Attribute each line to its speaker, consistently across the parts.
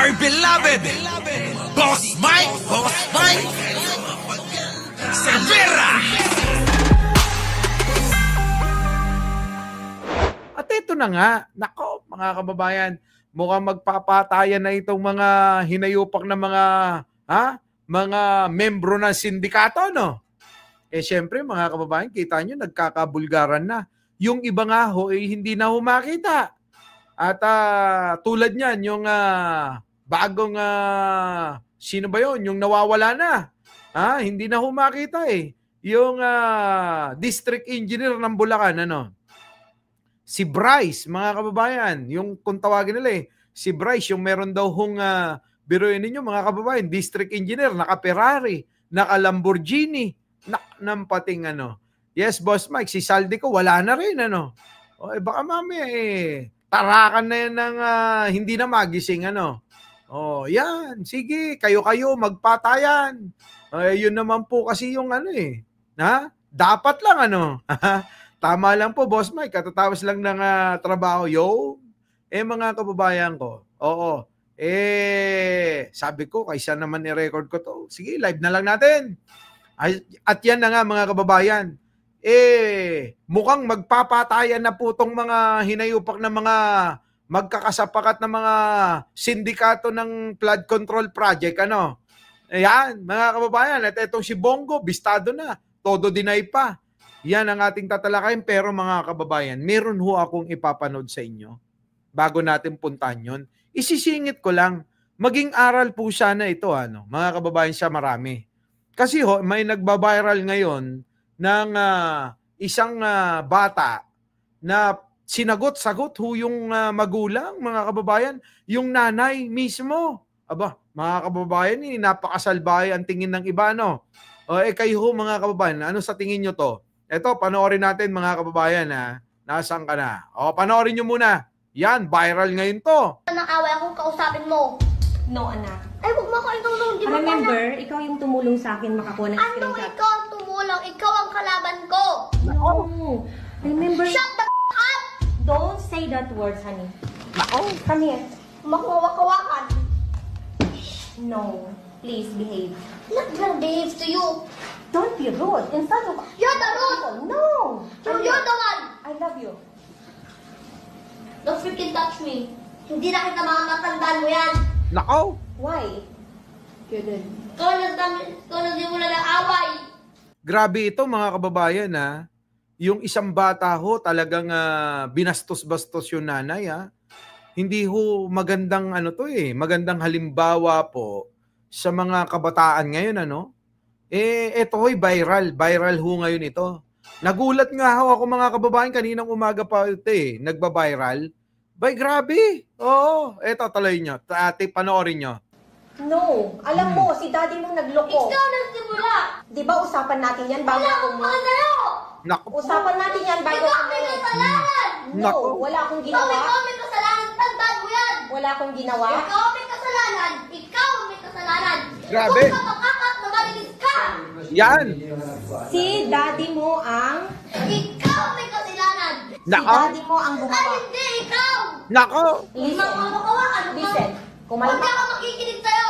Speaker 1: my beloved Boss Mike Severa.
Speaker 2: At ito na nga, nako mga kababayan, mukhang magpapatayan na itong mga hinayupak na mga membro ng sindikato, no? Eh syempre mga kababayan, kita nyo, nagkakabulgaran na. Yung iba nga ho, hindi na ho makita. At tulad niyan, yung bagong, sino ba yun? Yung nawawala na. Hindi na ho makita eh. Yung district engineer ng Bulacan, ano? Si Bryce, mga kababayan, yung kung tawagin nila si Bryce, yung meron daw hong, biruin ninyo mga kababayan, district engineer, naka-Ferrari, naka-Lamborghini, nampating ano. Yes, Boss Mike, si Saldico, wala na rin, ano. O, baka mamaya tarakan na yan ng hindi na magising, ano. O, yan, sige, kayo-kayo, magpatayan. Yun naman po kasi yung ano dapat lang, ano. Tama lang po, Boss Mike. Katatapos lang ng trabaho. Mga kababayan ko. Oo. Sabi ko, kaysa naman i-record ko to. Sige, live na lang natin. At yan na nga, mga kababayan. Mukhang magpapatayan na po tong mga hinayupak na mga magkakasapakat na mga sindikato ng flood control project. Ano? Ayan, mga kababayan. At itong si Bongo, bistado na. Todo deny pa. Yan ang ating tatalakayin, pero mga kababayan, meron ho akong ipapanood sa inyo bago natin puntahan yun. Isisingit ko lang, maging aral po sana ito, mga kababayan, siya marami. Kasi ho, may nagbabiral ngayon ng isang bata na sinagot-sagot ho yung magulang, mga kababayan, yung nanay mismo. Aba, mga kababayan, napakasalbahay ang tingin ng iba, no? Kayo ho, mga kababayan, ano sa tingin nyo to? Ito, panoorin natin mga kababayan Nasaan ka na? Panoorin nyo muna. Yan, viral ngayon to.
Speaker 3: Nakaway akong kausapin mo.
Speaker 4: No, anak.
Speaker 3: Ay, huwag mo ako itulong. Di ba
Speaker 4: Remember, ikaw yung tumulong sa akin makakuha ng
Speaker 3: Anong
Speaker 4: screenshot.
Speaker 3: ikaw ang tumulong? Ikaw ang kalaban ko.
Speaker 4: No. Remember,
Speaker 3: Shut the up!
Speaker 4: don't say that words, honey. Come here.
Speaker 3: Makuwak-kawakan.
Speaker 4: No. Please behave.
Speaker 3: Not gonna behave to you.
Speaker 4: Don't be rude. In front of
Speaker 3: You're the rude.
Speaker 4: No.
Speaker 3: You're the one.
Speaker 4: I love you.
Speaker 3: Don't freaking touch me. Hindi na kita mga matandaan mo yan.
Speaker 2: Nako!
Speaker 4: Why? Good.
Speaker 3: Ikaw nagsimula ng away.
Speaker 2: Grabe ito mga kababayan Yung isang bata ho talagang binastos-bastos yung nanay Hindi ho magandang magandang halimbawa po sa mga kabataan ngayon ito ho'y viral ho ngayon ito. Nagulat nga ho ako mga kababayan kaninang umaga pa ito nagba-viral. Grabe. Oo, eto tuloy nyo. Panoorin nyo.
Speaker 4: No. Alam mo, si daddy mo nagloko.
Speaker 3: Ikaw nagsimula.
Speaker 4: Di ba usapan natin yan bago
Speaker 3: Wala
Speaker 4: ako
Speaker 3: akong
Speaker 4: mo?
Speaker 3: sa'yo.
Speaker 2: Naku.
Speaker 4: Usapan natin yan bago
Speaker 3: Ikaw
Speaker 4: ako
Speaker 3: may
Speaker 4: mo.
Speaker 3: kasalanan.
Speaker 4: No, wala akong ginawa.
Speaker 3: Ikaw may kasalanan. Tandaan mo yan.
Speaker 4: Wala akong ginawa.
Speaker 3: Ikaw may kasalanan. Ikaw may kasalanan.
Speaker 2: Grabe.
Speaker 3: Kung ka makakat na marilis ka.
Speaker 2: Yan.
Speaker 4: Si daddy mo ang...
Speaker 3: Ikaw may kasalanan.
Speaker 4: Si daddy mo ang
Speaker 3: Ay,
Speaker 4: gumawa.
Speaker 3: hindi. Ikaw.
Speaker 2: Nako.
Speaker 4: Listen.
Speaker 3: Makawakan.
Speaker 4: Listen.
Speaker 3: Huwag
Speaker 4: Kumalma.
Speaker 3: ka makikinig sa'yo.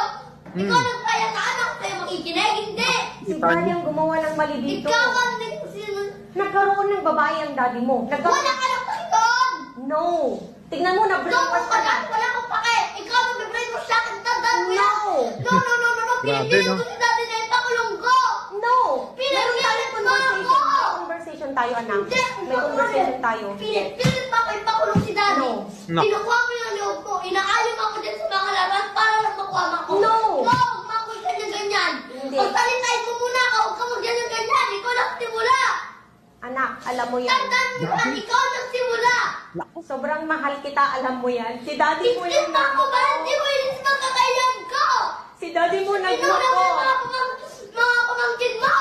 Speaker 3: Ikaw nagkaya sa anak sa'yo makikinig. Hindi.
Speaker 4: Si daddy ang gumawa ng mali dito.
Speaker 3: Ikaw ang nagsisinun.
Speaker 4: Nagkaroon ng babae ang daddy mo.
Speaker 3: Wala ka lang pa doon.
Speaker 4: No. Tingnan mo,
Speaker 3: Ikaw
Speaker 4: na-brainwash
Speaker 3: kung
Speaker 4: ka na.
Speaker 3: wala akong pake. Ikaw ang nag-brain mo sa akin. Tandaan mo yan.
Speaker 4: No.
Speaker 3: No.
Speaker 2: Grabe,
Speaker 3: Pinipilit
Speaker 2: no?
Speaker 3: ko si daddy na ipakulong ko.
Speaker 4: No.
Speaker 3: Pinipilit
Speaker 4: Meron tayong
Speaker 3: mo ako.
Speaker 4: May conversation tayo, anak.
Speaker 3: Hindi.
Speaker 4: May conversation tayo.
Speaker 3: Pinipilit pa ako ipakulong si daddy.
Speaker 4: No.
Speaker 2: No.
Speaker 3: Kinukuha mo yung loob ko. Inaayos ako dyan sa mga laban para lang makuha ko.
Speaker 4: No.
Speaker 3: Huwag makuha ganyan.
Speaker 4: Hindi.
Speaker 3: Pagtalitain mo muna ako. Huwag ka mag-ganyan. Ikaw nagsimula.
Speaker 4: Anak, alam mo yan.
Speaker 3: Tandaan mo yan. Ikaw nagsimula.
Speaker 4: Sobrang mahal kita, alam mo yan. Si daddy mo yung
Speaker 3: Isip ako ba? Hindi mo inisip ang kakailan ko.
Speaker 4: Si daddy mo
Speaker 3: Inuna
Speaker 4: nagloko.
Speaker 3: mo yung mga pamangkin mo.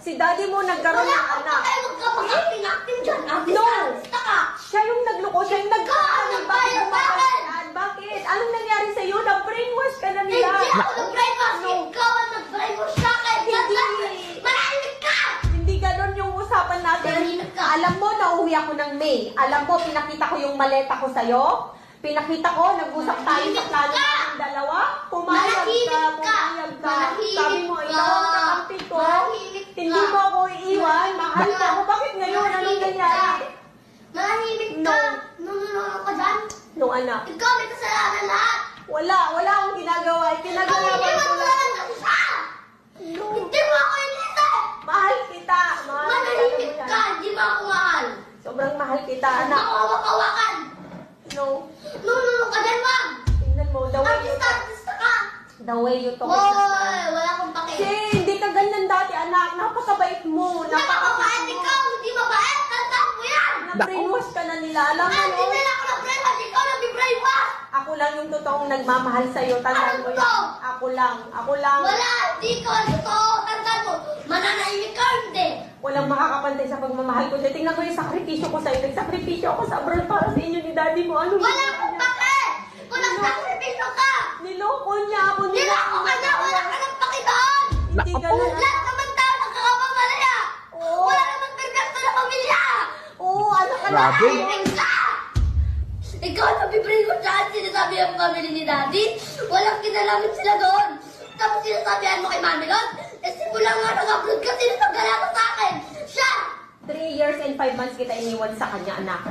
Speaker 4: Si daddy mo nagkaroon
Speaker 3: Wala
Speaker 4: ng
Speaker 3: akong
Speaker 4: anak.
Speaker 3: pakay. Huwag ka mag-acting dyan.
Speaker 4: No.
Speaker 3: Artista ka.
Speaker 4: Siya yung nagloko. Siya yung nagkakaroon.
Speaker 3: Ikaw ang
Speaker 4: Bakit
Speaker 3: nagbayad sa akin.
Speaker 4: bumabastan? Bakit? Anong nangyari sa'yo? Na-brainwash ka na nila.
Speaker 3: Hindi ako nag-brainwash. Ikaw ang nag-brainwash sa akin.
Speaker 4: Hindi.
Speaker 3: Manahimik ka.
Speaker 4: Hindi ganon yung usapan natin.
Speaker 3: Manahimik ka.
Speaker 4: Alam mo, nauwi ako ng May. Alam mo, pinakita ko yung maleta ko sa'yo. Pinakita ko, nag-usap tayo sa plano ng dalawa? Pumayag
Speaker 3: Manahimik ka.
Speaker 4: Sabi mo, ikaw ang kakampi ko.
Speaker 3: Manahimik ka.
Speaker 4: Hindi mo ako iiwan. Mahal ka ako. Bakit ngayon? Anong nangyari?
Speaker 3: Manahimik
Speaker 4: No.
Speaker 3: ka. Nununong ka dyan.
Speaker 4: No, anak.
Speaker 3: Ikaw may kasalanan lahat.
Speaker 4: Wala akong ginagawa. Ginagawa
Speaker 3: Iniwan
Speaker 4: ko
Speaker 3: mo
Speaker 4: lang.
Speaker 3: lang ang isa.
Speaker 4: No.
Speaker 3: Hindi mo ako inisa.
Speaker 4: Mahal kita.
Speaker 3: Manahimik ka. Hindi mo ako mahal.
Speaker 4: Sobrang mahal kita,
Speaker 3: Huwag
Speaker 4: anak.
Speaker 3: ako hawak-hawakan.
Speaker 4: No.
Speaker 3: Nununong ka dyan, wag.
Speaker 4: Tingnan mo,
Speaker 3: Artista ka.
Speaker 4: the way you talk.
Speaker 3: Hoy, wala akong pake.
Speaker 4: Hindi ka ganyan dati, anak. Napakabait mo.
Speaker 3: Napakabait ikaw. Hindi mabait. Tandaan mo yan.
Speaker 4: Na-brainwash ka na nila. Alam mo,
Speaker 3: Hindi
Speaker 4: no?
Speaker 3: nila ako na-brainwash. Ikaw nag-brainwash.
Speaker 4: Ako lang yung totoong nagmamahal sa'yo. Tandaan mo
Speaker 3: Ano
Speaker 4: yan.
Speaker 3: to?
Speaker 4: Ako lang.
Speaker 3: Wala. Hindi ikaw ang totoo. Tandaan mo. Mananahimik ka. Hindi.
Speaker 4: Walang makakapantay sa pagmamahal ko. Tingnan mo yung sakripisyo ko sa'yo. Nagsakripisyo ako sa abroad para sa inyo ni daddy mo. Ano
Speaker 3: Wala akong pake. Kung nagsakripisyo ka.
Speaker 4: Niloko niya ako.
Speaker 3: Nilako ka na. Wala ka ng pake doon.
Speaker 4: Hindi ganun.
Speaker 3: Lahat naman tayo nagkakapamalaya.
Speaker 4: Oo.
Speaker 3: Wala naman perfecto na pamilya.
Speaker 4: Oo, ano ka na?
Speaker 2: Grabe.
Speaker 3: Manahimik ka. Ikaw ang nabibrain mo dyan. Sinasabi ang family ni daddy. Walang kinalaman sila doon. Tapos sinasabihan mo kay Mami Lord. Simula nga nag-upload ka. Sino naggalako sa akin? Siya.
Speaker 4: 3 years and 5 months kita iniwan sa kanya, anak.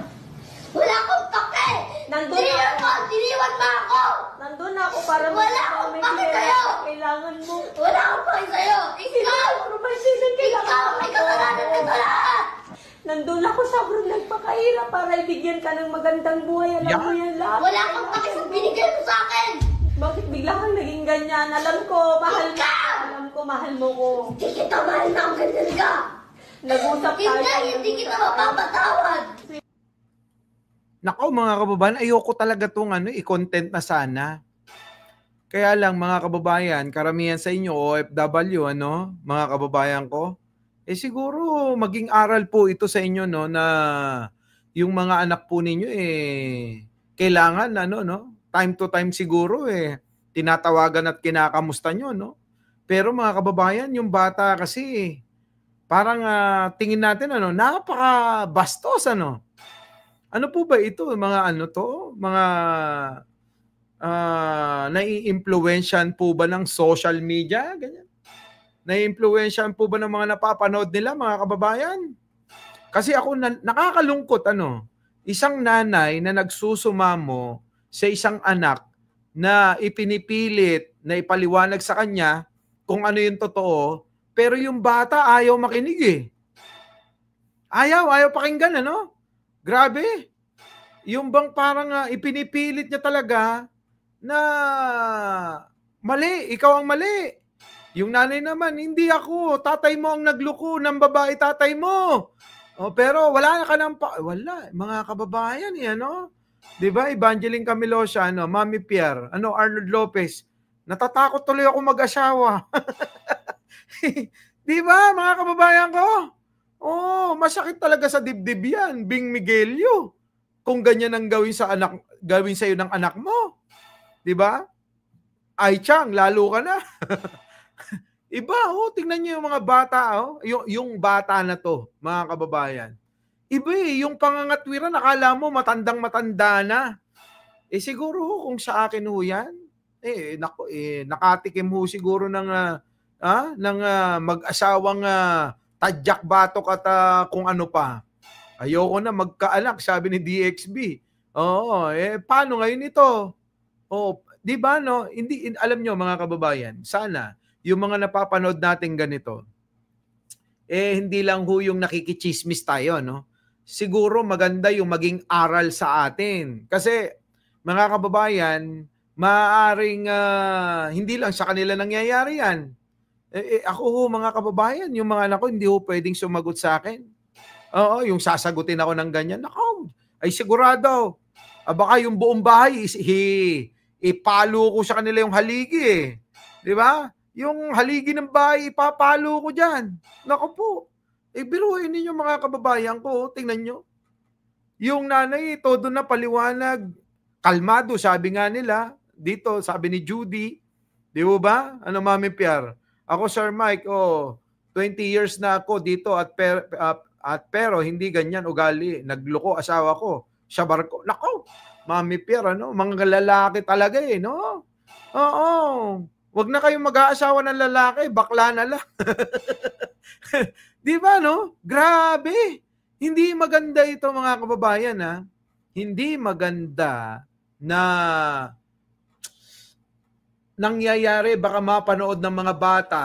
Speaker 3: Wala akong pake.
Speaker 4: Nandun
Speaker 3: 3 years
Speaker 4: ako.
Speaker 3: old. Tiniwan mo ako.
Speaker 4: Nandun na ako para
Speaker 3: Wala akong pake sa'yo.
Speaker 4: Kailangan mo.
Speaker 3: Wala akong pake sa'yo. Ikaw.
Speaker 4: Provision kailangan
Speaker 3: Ikaw. May kasalanan ka sa lahat.
Speaker 4: Nandun ako sa abroad nagpakahirap para ibigyan ka ng magandang buhay. Alam mo yan lahat.
Speaker 3: Wala akong pake sa binigay mo sa akin.
Speaker 4: Bakit bigla kang naging ganyan? Alam ko, mahal mo.
Speaker 3: Ikaw!
Speaker 4: Alam ko, mahal mo ko.
Speaker 3: Hindi kita mahal na ang ganyan ka.
Speaker 4: Nag-usap tayo.
Speaker 3: Hindi kita mapapatawad.
Speaker 2: Nako mga kababayan, ayoko talaga itong i-content na sana. Kaya lang mga kababayan, karamihan sa inyo OFW, mga kababayan ko, siguro maging aral po ito sa inyo na yung mga anak po ninyo kailangan time to time siguro tinatawagan at kinakamusta nyo, no? Pero mga kababayan, yung bata kasi parang tingin natin napaka-bastos Ano po ba ito? Mga mga nai-impluwensyahan po ba ng social media? Ganyan. Nai-impluwensyahan po ba ng mga napapanood nila, mga kababayan? Kasi ako nakakalungkot isang nanay na nagsusumamo sa isang anak na ipinipilit na ipaliwanag sa kanya kung ano yung totoo, pero yung bata ayaw makinig Ayaw pakinggan Grabe. Yung bang parang ipinipilit niya talaga na mali, ikaw ang mali. Yung nanay naman, hindi ako, tatay mo ang nagloko ng babae, tatay mo. Pero wala ka nang wala, mga kababayan Di ba? Evangeline Camilosa, Mami Pierre, Arnold Lopez. Natatakot tuloy ako mag-asawa. Di ba, mga kababayan ko? Masakit talaga sa dibdib yan, Bing Miguelio. Kung ganyan ang gawin sa iyo ng anak mo. 'Di ba? Ay Chang, lalo ka na. Iba, tingnan niyo yung mga bata, yung bata na 'to, mga kababayan. Iba yung pangangatwiran, akala mo matandang-matanda na. Siguro kung sa akin yan, nakatikim siguro ng mag-asawang tadyak batok at kung ano pa. Ayoko na magkaanak, sabi ni DXB. Paano ngayon ito? Di ba hindi alam nyo mga kababayan, sana yung mga napapanood natin ganito, hindi lang yung nakikichismis tayo, Siguro maganda yung maging aral sa atin. Kasi mga kababayan, maaaring hindi lang sa kanila nangyayari yan. Ako mga kababayan, yung mga anak ko hindi pwedeng sumagot sa akin. Yung sasagutin ako ng ganyan. Nako, ay sigurado. Baka yung buong bahay, ipalo ko sa kanila yung haligi Di ba? Yung haligi ng bahay, ipapalo ko dyan. Nako po. Biruin ninyo mga kababayan ko. Tingnan nyo. Yung nanay, todo na paliwanag. Kalmado, sabi nga nila. Dito, sabi ni Judy. Di ba? Mami Pierre? Ako, Sir Mike, 20 years na ako dito pero hindi ganyan ugali. Nagloko asawa ko. Siya barko. Nako, Mami Pierre, mga lalaki talaga Oo. Wag na kayong mag-aasawa ng lalaki, bakla na lang. Di ba, no? Grabe. Hindi maganda ito, mga kababayan, ha? Hindi maganda na nangyayari, baka mapanood ng mga bata,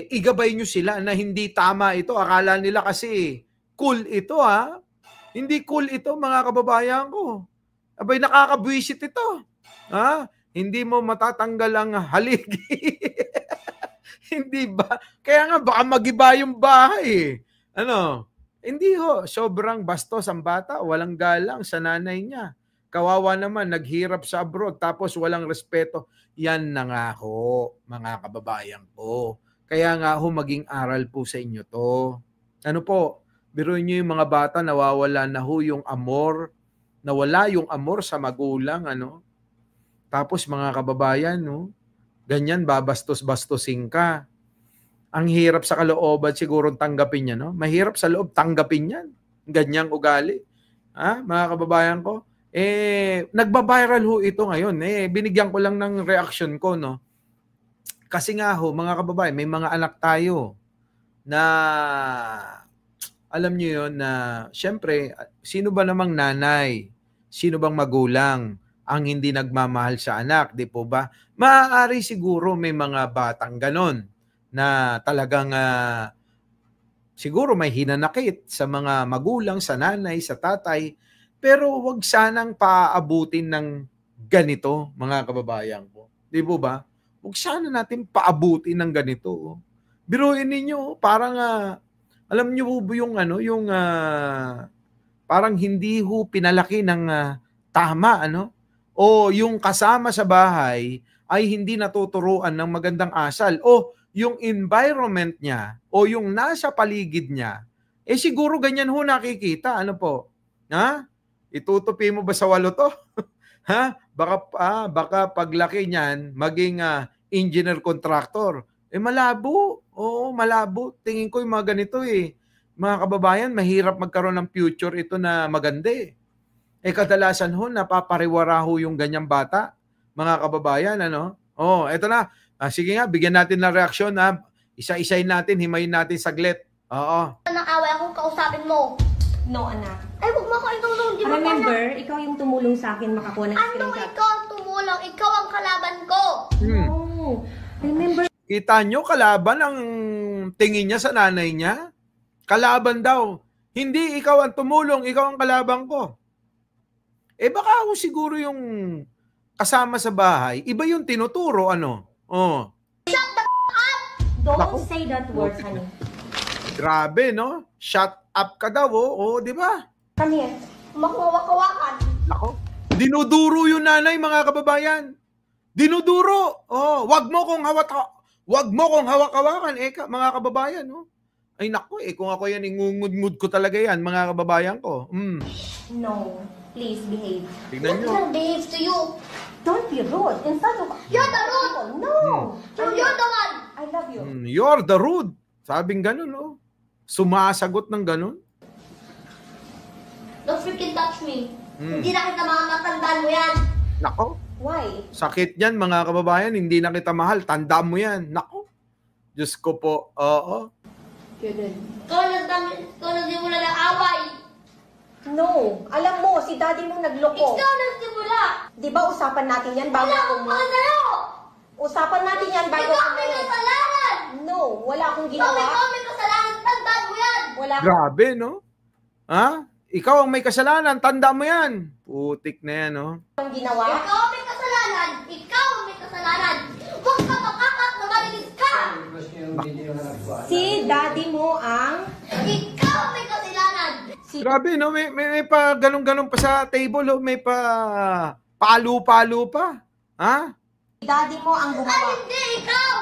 Speaker 2: igabay nyo sila na hindi tama ito. Akala nila kasi cool ito, ha? Hindi cool ito, mga kababayan ko. Abay, nakakabwisit ito. Ha? Hindi mo matatanggal ang haligi. Hindi ba? Kaya nga, baka magiba yung bahay. Ano? Hindi ho. Sobrang bastos ang bata. Walang galang sa nanay niya. Kawawa naman, naghirap sa abroad, tapos walang respeto. Yan na nga ho, mga kababayan ko. Kaya nga ho, maging aral po sa inyo to. Ano po? Biruin nyo yung mga bata, nawawala na ho yung amor. Nawala yung amor sa magulang, ano? Tapos mga kababayan, no? Ganyan, babastos-bastosin ka. Ang hirap sa kalooban siguro tanggapin niya, no? Mahirap sa loob tanggapin yan. Ganyang ugali. Ha? Mga kababayan ko, nagba-viral ho ito ngayon. Binigyan ko lang ng reaction ko, no? Kasi nga ho, mga kababayan, may mga anak tayo na alam niyo yun na syempre, sino ba namang nanay? Sino bang magulang ang hindi nagmamahal sa anak, di po ba? Maaari siguro may mga batang ganon na talagang siguro may hinanakit sa mga magulang, sa nanay, sa tatay, pero wag sanang paabutin ng ganito, mga kababayan ko. Di po ba? Wag sana natin paabutin ng ganito. Biruin ninyo, parang alam niyo po yung ano, yung parang hindi ho pinalaki ng tama, ano? O yung kasama sa bahay ay hindi natuturuan ng magandang asal. O yung environment niya o yung nasa paligid niya, siguro ganyan ho nakikita. Ano po? Ha? Itutupi mo ba sa walo to? Ha? Baka paglaki niyan, maging engineer contractor. Malabo. Oo, malabo. Tingin ko yung mga ganito Mga kababayan, mahirap magkaroon ng future ito na maganda kadalasan ho, napapariwara ho yung ganyang bata. Mga kababayan, ano? Eto na. Sige nga, bigyan natin ng reaksyon. Isa-isayin natin, himayin natin saglit. Oo.
Speaker 3: Nang-away akong kausapin mo.
Speaker 4: No, anak.
Speaker 3: Ay, huwag mo ako itulong. Di ba
Speaker 4: Remember, ikaw yung tumulong sa akin makakuha ng
Speaker 3: Anong
Speaker 4: screenshot.
Speaker 3: ikaw ang tumulong? Ikaw ang kalaban ko.
Speaker 4: No. Remember,
Speaker 2: Kita nyo, kalaban ang tingin niya sa nanay niya? Kalaban daw. Hindi ikaw ang tumulong, ikaw ang kalaban ko. Baka ako siguro yung kasama sa bahay, iba yung tinuturo, ano?
Speaker 4: don't say that word, honey.
Speaker 2: Grabe, no? Shut up ka daw, di ba?
Speaker 4: Come here.
Speaker 3: Makuwakawakan.
Speaker 2: Nako. Dinuduro yung nanay, mga kababayan. Dinuduro. Wag mo kong hawak-hawakan, mga kababayan, no? Ay nako, kung ako yan, ingungud-ngud ko talaga yan, mga kababayan ko.
Speaker 4: No. Please behave.
Speaker 2: Tignan
Speaker 3: What
Speaker 2: nyo.
Speaker 3: can behave to you?
Speaker 4: Don't be rude. In front of
Speaker 3: You're the rude.
Speaker 4: No.
Speaker 3: You're the one.
Speaker 4: I love you.
Speaker 2: You're the rude. Sabing ganun, no? Sumasagot ng ganun.
Speaker 3: Don't freaking touch me. Hindi na kita mga matandaan mo yan.
Speaker 2: Nako.
Speaker 4: Why?
Speaker 2: Sakit yan, mga kababayan. Hindi na kita mahal. Tandaan mo yan. Nako. Diyos ko po. Oo.
Speaker 3: Ikaw nagsimula ng away.
Speaker 4: No. Alam mo, si daddy mo nagloko.
Speaker 3: Ikaw nagsimula.
Speaker 4: Di ba usapan natin yan bago
Speaker 3: Wala
Speaker 4: ako
Speaker 3: akong sa'yo.
Speaker 4: Usapan natin yan bago
Speaker 3: Ikaw
Speaker 4: ako
Speaker 3: may kasalanan.
Speaker 4: No, wala akong
Speaker 3: Ikaw
Speaker 4: ginawa.
Speaker 3: may kasalanan. Tandaan mo yan.
Speaker 4: Wala akong...
Speaker 2: Grabe, no? Ha? Ikaw ang may kasalanan. Tandaan mo yan. Putik na yan, no?
Speaker 4: ginawa.
Speaker 3: Ikaw may kasalanan. Ikaw may kasalanan. Huwag ka makakak na malinis ka.
Speaker 4: Si daddy mo ang...
Speaker 3: Ikaw may kasalanan.
Speaker 2: Grabe, no? May pa ganun-ganun pa sa table, oh. May pa palo-palo pa. Ha?
Speaker 4: Si daddy mo ang
Speaker 3: Ay,
Speaker 4: gumawa.
Speaker 3: hindi. Ikaw.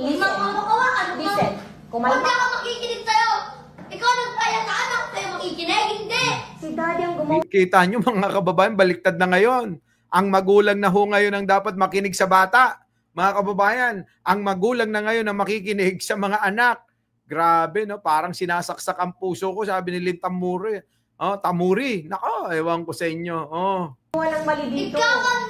Speaker 4: Listen.
Speaker 3: Makawakan.
Speaker 4: Listen.
Speaker 3: Huwag
Speaker 4: Kumalma.
Speaker 3: ka makikinig sa'yo. Ikaw nagkaya sa anak sa'yo makikinig. Hindi.
Speaker 4: Si daddy ang gumawa.
Speaker 2: Kita nyo, mga kababayan, baliktad na ngayon. Ang magulang na ho ngayon ang dapat makinig sa bata. Mga kababayan, ang magulang na ngayon ang makikinig sa mga anak. Grabe, no? Parang sinasaksak ang puso ko, sabi ni Lynn Tamuri. Tamuri. Nako, ewan ko sa inyo.
Speaker 4: Walang mali dito.
Speaker 3: Ikaw ang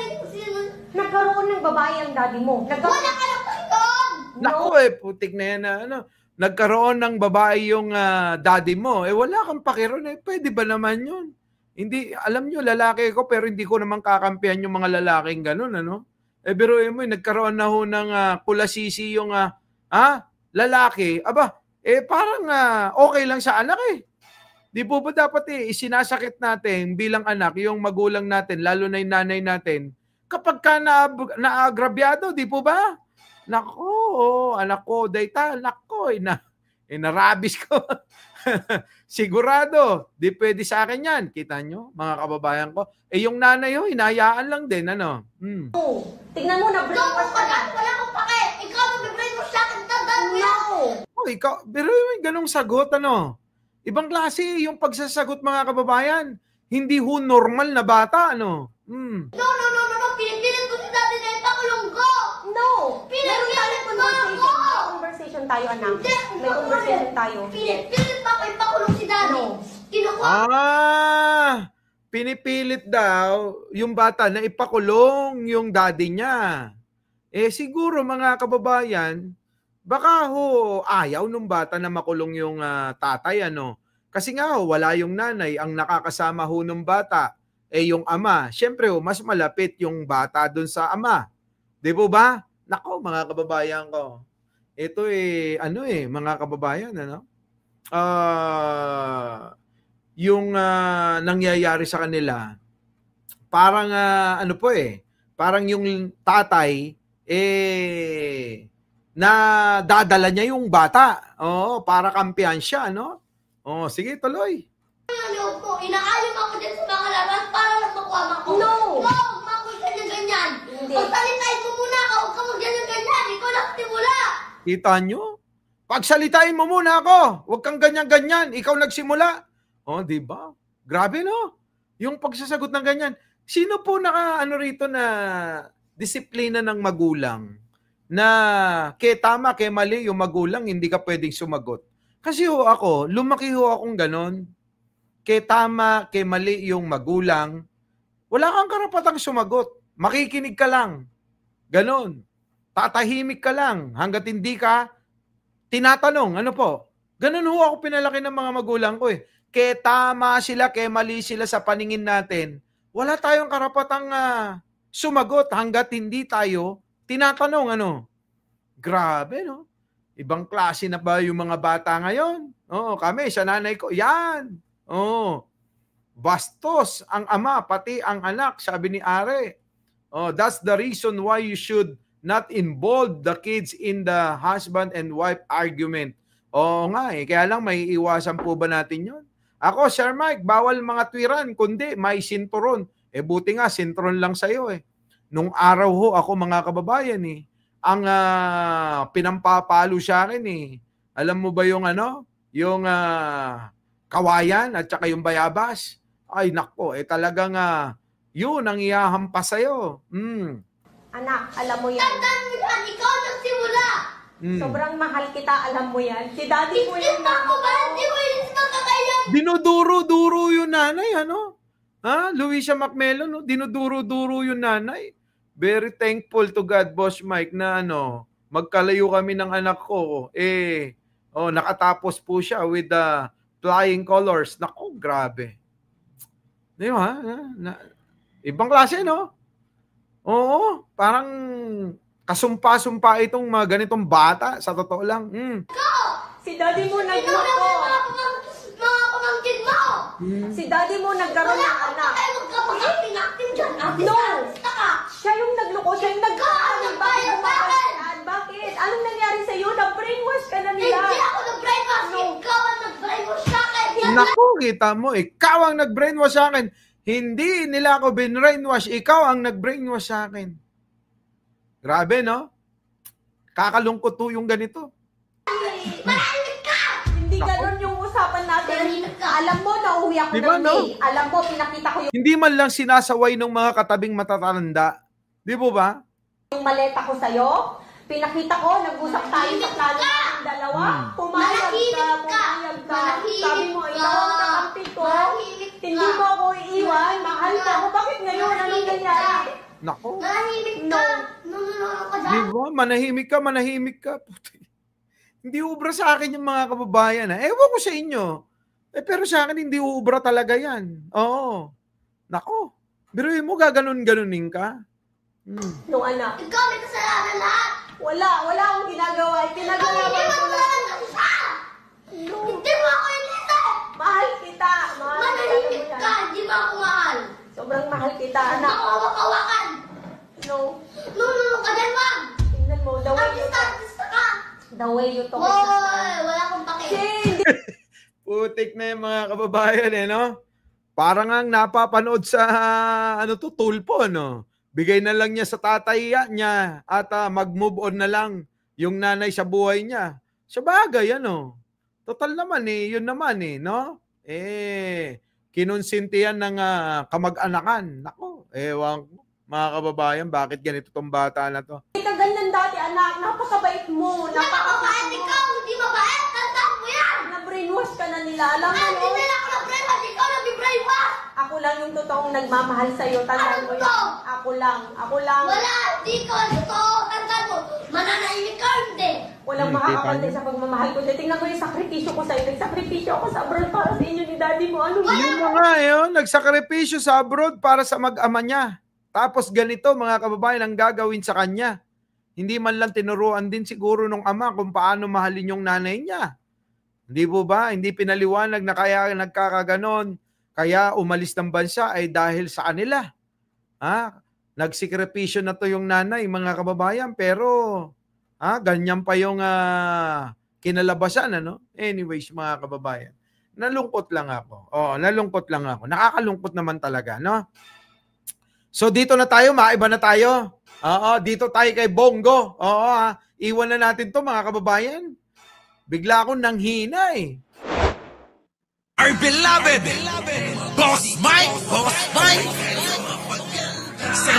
Speaker 4: Nagkaroon ng babae ang daddy mo.
Speaker 3: Wala ka lang pakinggan!
Speaker 2: Naku putik na yan na ano. Nagkaroon ng babae yung daddy mo. Wala kang pakiron. Pwede ba naman yun? Hindi, alam nyo, lalaki ko, pero hindi ko naman kakampihan yung mga lalaking ganun, ano? Biruin mo, nagkaroon na ho ng kulasisi yung lalaki. Aba, parang okay lang sa anak eh. Di po ba dapat isinasakit natin bilang anak, yung magulang natin, lalo na yung nanay natin, kapag ka naagrabyado, di po ba? Nako, anak ko, dayta, nako, narabis ko. Sigurado, di pwede sa akin yan. Kita nyo, mga kababayan ko. Yung nanay ho, hinayaan lang din, ano?
Speaker 4: Tignan mo, na-brainwash ka na.
Speaker 3: Wala akong pake! Ikaw nag-brain mo sa akin, tandaan mo yan!
Speaker 2: Ikaw, pero yung ganong sagot, ano? Ibang klase yung pagsasagot, mga kababayan. Hindi ho normal na bata, ano?
Speaker 3: No, pinipilit ko si daddy na ipakulong ko!
Speaker 4: No!
Speaker 3: Pinipilit mo ako!
Speaker 4: May conversation tayo, anak. May conversation tayo.
Speaker 3: Pinipilit pa ako ipakulong si daddy! Kinukuha
Speaker 2: Pinipilit daw yung bata na ipakulong yung daddy niya. Siguro, mga kababayan, baka ho ayaw nung bata na makulong yung tatay, ano? Kasi nga ho, wala yung nanay, ang nakakasama ho nung bata yung ama. Siyempre ho, mas malapit yung bata dun sa ama. Di po ba? Nako, mga kababayan ko. Ito mga kababayan, ano? Yung nangyayari sa kanila, parang parang yung tatay na dadala niya yung bata. Para kampihan siya, no? Sige, tuloy.
Speaker 3: Inaalim ako din sa mga laban para lang makuha ko.
Speaker 4: No!
Speaker 3: Huwag mo ako ganyan-ganyan.
Speaker 4: Hindi.
Speaker 3: Pagsalitain mo muna ako, huwag ka mag-ganyan-ganyan. Ikaw nagsimula.
Speaker 2: Kita nyo? Pagsalitain mo muna ako. Huwag kang ganyan-ganyan. Ikaw nagsimula. Di ba? Grabe, no? Yung pagsasagot ng ganyan. Sino po rito na disiplina ng magulang na tama, mali yung magulang, hindi ka pwedeng sumagot? Kasi ako, lumaki akong ganon. Tama, mali yung magulang, wala kang karapatang sumagot. Makikinig ka lang. Ganon. Tatahimik ka lang hanggat hindi ka tinatanong. Ano po? Ganon ako pinalaki ng mga magulang ko eh. Tama sila, mali sila sa paningin natin. Wala tayong karapatang sumagot hanggat hindi tayo tinatanong. Ano? Grabe, no? Ibang klase na ba yung mga bata ngayon? Kami, sa nanay ko, yan. Bastos ang ama, pati ang anak, sabi ni Are. That's the reason why you should not involve the kids in the husband and wife argument. Nga kaya lang may iwasan po ba natin yun? Ako, Sir Mike, bawal mga twiran, kundi may sinturon. Buti nga, sinturon lang sa'yo eh. Nung araw ho, ako mga kababayan ang pinampapalo sa akin Alam mo ba yung yung kawayan at saka yung bayabas? Ay nako, talagang yun ang ihahampas sa'yo.
Speaker 4: Anak, alam mo yan.
Speaker 3: Tandaan mo yan, ikaw nagsimula.
Speaker 4: Sobrang mahal kita, alam mo yan. Si daddy mo yung
Speaker 3: Isip ako ba? Hindi mo yung kakailang.
Speaker 2: Dinuduro-duro yung nanay, ano? Luisa Macmillan, dinuduro-duro yung nanay. Very thankful to God, Boss Mike, na magkalayo kami ng anak ko. Nakatapos po siya with the flying colors. Naku, grabe. Di ba? Ibang klase, no? Oo, parang kasumpa-sumpa itong mga ganitong bata, sa totoo lang.
Speaker 4: Si daddy mo
Speaker 3: Ikaw na
Speaker 4: nagloko.
Speaker 3: mga pamangkin mo.
Speaker 4: Si daddy mo nagkaroon
Speaker 3: Wala
Speaker 4: ng
Speaker 3: akong
Speaker 4: anak.
Speaker 3: pakialam, huwag ka mag-acting dyan.
Speaker 4: No!
Speaker 3: Taka.
Speaker 4: Siya yung nagloko, siya yung nagkaroon.
Speaker 3: Ikaw ang
Speaker 4: Bakit
Speaker 3: nagbayad sa akin.
Speaker 4: Bakit? Anong nangyari sa'yo? Na-brainwash ka na nila.
Speaker 3: Hindi ako nag-brainwash. Ikaw ang nag-brainwash sa akin.
Speaker 2: Naku, kita mo, ikaw ang nag-brainwash sa akin. Hindi nila ako bin-brainwash, ikaw ang nag-brainwash sa akin. Grabe, no? Kakalungkot to yung ganito.
Speaker 3: Manahimik ka.
Speaker 4: Hindi ganun yung usapan natin.
Speaker 3: Manahimik ka.
Speaker 4: Alam mo, nauwi ako
Speaker 2: Diba,
Speaker 4: ng
Speaker 2: no?
Speaker 4: May. Alam mo, pinakita ko
Speaker 2: Hindi man lang sinasaway ng mga katabing matatanda. Di po ba?
Speaker 4: yung maleta ko sa'yo. Pinakita ko, nag-usap tayo sa plano ng dalawa. Pumayag ka, pumayag ka. Sabi mo, ikaw ang kakampi ko. Hindi mo ako iiwan. Mahal ka ako. Bakit ngayon? Anong nangyari?
Speaker 2: Nako.
Speaker 3: Manahimik ka. Nunununong ka
Speaker 2: Di
Speaker 3: dyan.
Speaker 2: ba? Manahimik ka. Puti. Hindi ubra sa akin yung mga kababayan. Ewan ko sa inyo. Pero sa akin, hindi ubra talaga yan. Oo. Nako. Biruin mo, gaganon-ganunin ka.
Speaker 4: Nung anak.
Speaker 3: Ikaw may kasalanan lahat.
Speaker 4: Wala akong ginagawa.
Speaker 3: Ikaw
Speaker 4: Ginagawa
Speaker 3: hindi
Speaker 4: ko
Speaker 3: mo
Speaker 4: lang.
Speaker 3: kasi siya. Hindi mo ako inisa.
Speaker 4: Mahal kita.
Speaker 3: Manahimik ka. Hindi mo ako mahal.
Speaker 4: Sobrang mahal kita,
Speaker 3: Huwag
Speaker 4: anak.
Speaker 3: mo hawak-hawakan.
Speaker 4: No.
Speaker 3: Nununong ka dyan, wag.
Speaker 4: Tingnan mo, the way you talk.
Speaker 3: Artista ka.
Speaker 4: The way you talk.
Speaker 3: Hoy, wala akong pake.
Speaker 4: Hindi.
Speaker 2: Putik na yung mga kababayan no? Parang ang napapanood sa tulpo, no? Bigay na lang niya sa tatay niya at mag-move on na lang yung nanay sa buhay niya. Sa bagay, Total naman yun naman no? Kinonsintihan ng kamag-anakan. Nako, ewan ko. Mga kababayan, bakit ganito tong bata na to?
Speaker 4: Hindi ka ganyan dati, anak. Napakabait mo.
Speaker 3: Napakabait ikaw. Hindi mabait. Tandaan mo yan.
Speaker 4: Na-brainwash ka na nila. Alam mo,
Speaker 3: Hindi
Speaker 4: no?
Speaker 3: na ako na-brainwash. Ikaw na-brainwash.
Speaker 4: Ako lang yung totoong nagmamahal sa'yo. Tandaan mo
Speaker 3: Ano
Speaker 4: yan.
Speaker 3: to?
Speaker 4: Ako lang.
Speaker 3: Wala. Hindi ko. Totoo. Tandaan mo. Mananahimik ka. Hindi.
Speaker 4: Walang
Speaker 2: Kita
Speaker 4: makakakonte
Speaker 2: niyo?
Speaker 4: sa pagmamahal ko. Tingnan mo yung sakripisyo ko sa'yo. Nagsakripisyo ako sa abroad para sa inyo ni daddy mo. Ano ba?
Speaker 2: Yung mga nagsakripisyo sa abroad para sa mag-ama niya. Tapos ganito mga kababayan ang gagawin sa kanya. Hindi man lang tinuruan din siguro nung ama kung paano mahalin yung nanay niya. Hindi po ba? Hindi pinaliwanag na kaya nagkakaganon, kaya umalis ng bansa ay dahil sa kanila. Nagsikripisyo na to yung nanay mga kababayan pero ganyan pa yung kinalabasan Anyways mga kababayan. Nalungkot lang ako. Nakakalungkot naman talaga, no? So dito na tayo, maiba na tayo. Dito tayo kay Bongo. Iwan na natin to mga kababayan. Bigla akong nanghina
Speaker 1: Our beloved Boss Mike. Sa